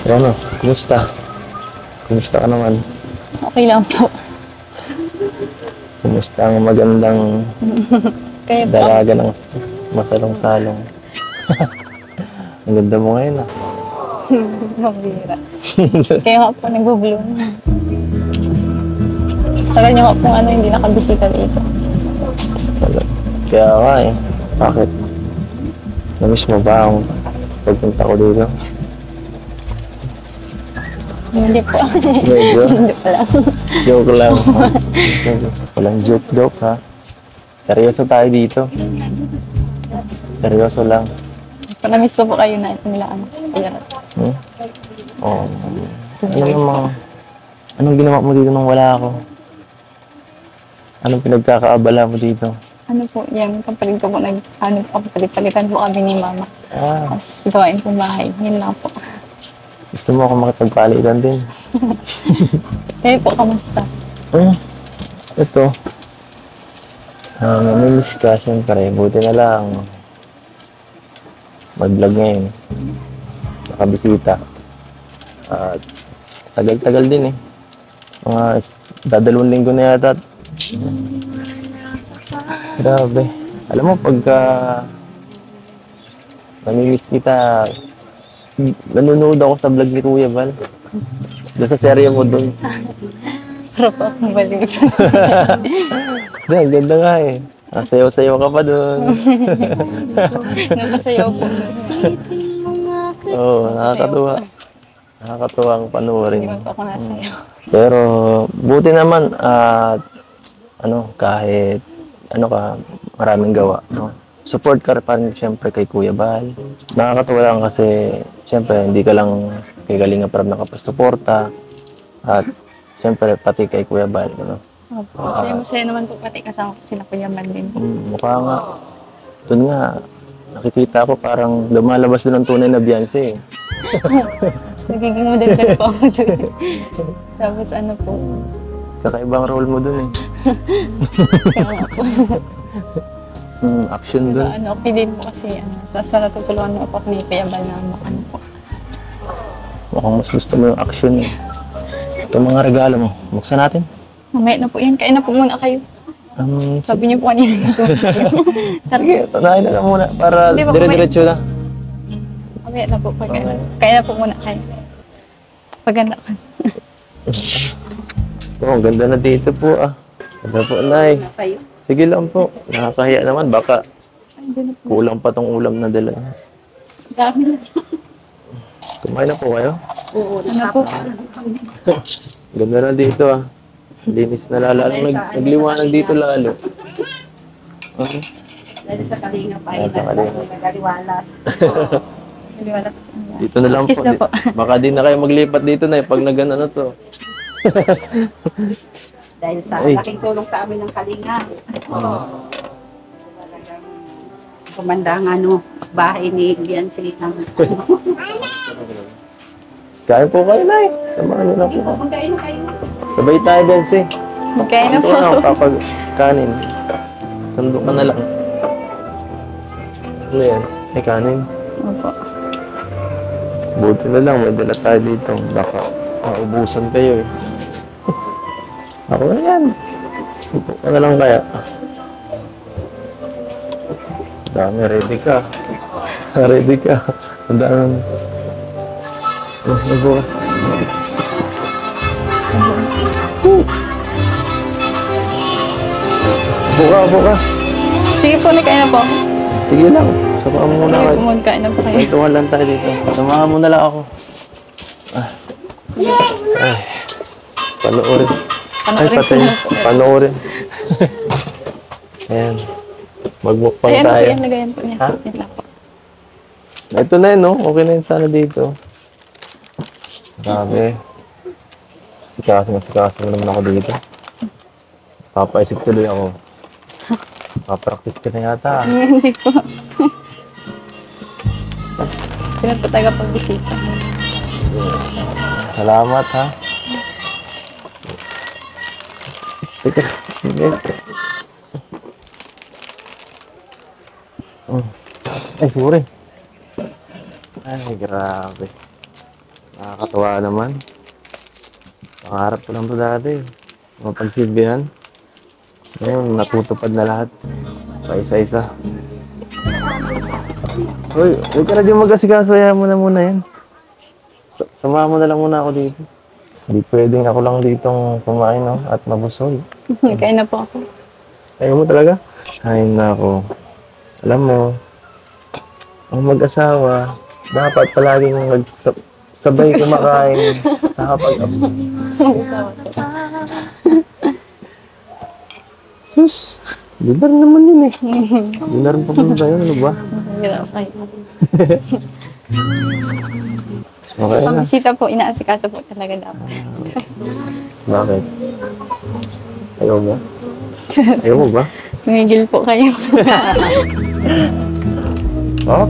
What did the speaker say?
Ano, kumusta? Kumusta ka naman? Okay lang po. Kumusta ang magandang Kaya po, dalaga ng masalong-salong? Ang ganda mo ngayon ah. mabira. Kaya nga po, nag-bloom. Tagal niyo nga po hindi nakabisita dito. Kaya nga eh. Bakit? Namiss mo ba ang pagpunta ko dito? Hindi po. Medyo? Hindi pa lang. Joke lang. Walang joke ha. Seryoso tayo dito. Seryoso lang. Namiss ko po kayo na ito nila. Kaya, Oo. Anong ginawa mo dito nung wala ako? Anong pinagkakaabala mo dito? ano po, yung kapatid ko po, kapatid-palitan po kami ni mama. Ah, Tapos gawain po bahay. Yun lang po. gusto mo akong makipagpalitan din? Kayo po, kamusta? Ito. Namimiss ka, syempre. Buti na lang. Mag-vlog ngayon. Nakabisita. At tagal-tagal din eh. Mga dadalawang linggo na yata. Grabe. Alam mo, pagka namimiss kita, nanonood ako sa vlog ni Kuya Val. Doon sa serye mo doon. Para po akong balik sa Hindi, ang ganda nga eh. Sayaw-sayaw ka pa doon. napasayaw po. Oo, nakakatuwa. Nakakatuwa ang panoorin. Hindi man po ako nasayaw. Pero buti naman at kahit maraming gawa, no? Support ka pa rin siyempre kay Kuya Val. Nakakatuwa lang kasi siyempre hindi ka lang kay Kalinga Prab nakapasuporta at siyempre pati kay Kuya Val, no? Opo. Masaya naman po pati kasama ko sila Kuya Man din. Mukha nga. Doon nga, nakikita ko parang lumalabas doon ang tunay na Beyonce. Nagiging model po ako doon. Tapos po. Kakaibang role mo doon eh. Kaya nga po. Action doon. Okay din po kasi basta natutulungan mo po ni Kuya Val na po. Mukhang mas gusto mo yung action eh. Ito mga regalo mo. Buksan natin. Mamaya na po yan. Kain na po muna kayo. Sabi niyo po kanina dito. Sige, tanahin na lang muna para Hindi ba, dire-diretso na. Mamaya na po. Kain na po muna kayo. Paganda ka. Ang ganda na dito po ah. Ganda po, Nay. Sige lang po. Nakakahiya naman. Baka kulang pa tong ulam na dala. Dami na. Kumain na po kayo? Oo, na po. Ganda na dito ah. Linis na lalo. Nagliwanag dito lalo. Dahil sa Kalinga pa, Dahil sa Kalinga. nagaliwalas. Naliwalas po. Dito na lang Kiss na po. Baka di na kayo maglipat dito na pag nagano na to. Dahil sa Ay. laking tulong sa amin ng Kalinga. Talagang kumanda ang bahay ni Beyonce ng Kain po kayo, Nay. Samahan niyo na po. Magkain na kayo. Sabay tayo, Bensi. Kain na po. Ito na, kapag kanin. Sandok ka na lang. Ano yan? Ay, kanin. Opo. Buti na lang, may dala tayo dito. Baka maubusan kayo eh. Ako na yan. Upo ka na lang kaya. Dami, ready ka. Ready ka. Ang dami. Upo ka. Upo ka. Sige po, kain na po. Sige lang. Samahan mo muna Sige kayo. po, kain na po kayo. Kwentuhan lang tayo dito. Samahan mo na lang ako. Ay. Panoorin. Panoorin ko na po. Panoorin. Ayan. Magmukbang Ayan po tayo. yan, nagayan po niya. Ha? Yan lang po. Ito na yun, no? Okay na yun sana dito. Grabe. Sikaso mo naman ako dito. Papaisip tuloy ako. Papractice ka na yata. Hindi po. Sino po taga pagbisita? Salamat, ha? Sige. Sige. Ay, sorry. Ay, grabe. Nakakatuwa naman. Pangarap ko lang to dati. Mapagsilbihan. Ngayon, natutupad na lahat. Paisa-isa. Uy, huwag ka na dyan mag-asikaso. Hayaan mo na muna yan. Samahan mo na lang muna ako dito. Hindi pwedeng ako lang ditong kumain, no? At mabusog. Nagkain na po ako. Ayaw mo talaga? Kain na ako. Alam mo, ang mag-asawa, dapat palaging sabay kumakain sa kapag-apo. Sus, dinar naman yun eh. Dinar pa ba yun? Ano ba? Hirap kayo. Okay na. Pambisita po, inaasikaso po talaga dapat. Bakit? Ayaw mo? Ayaw mo ba? Tumigil po kayo. Oh,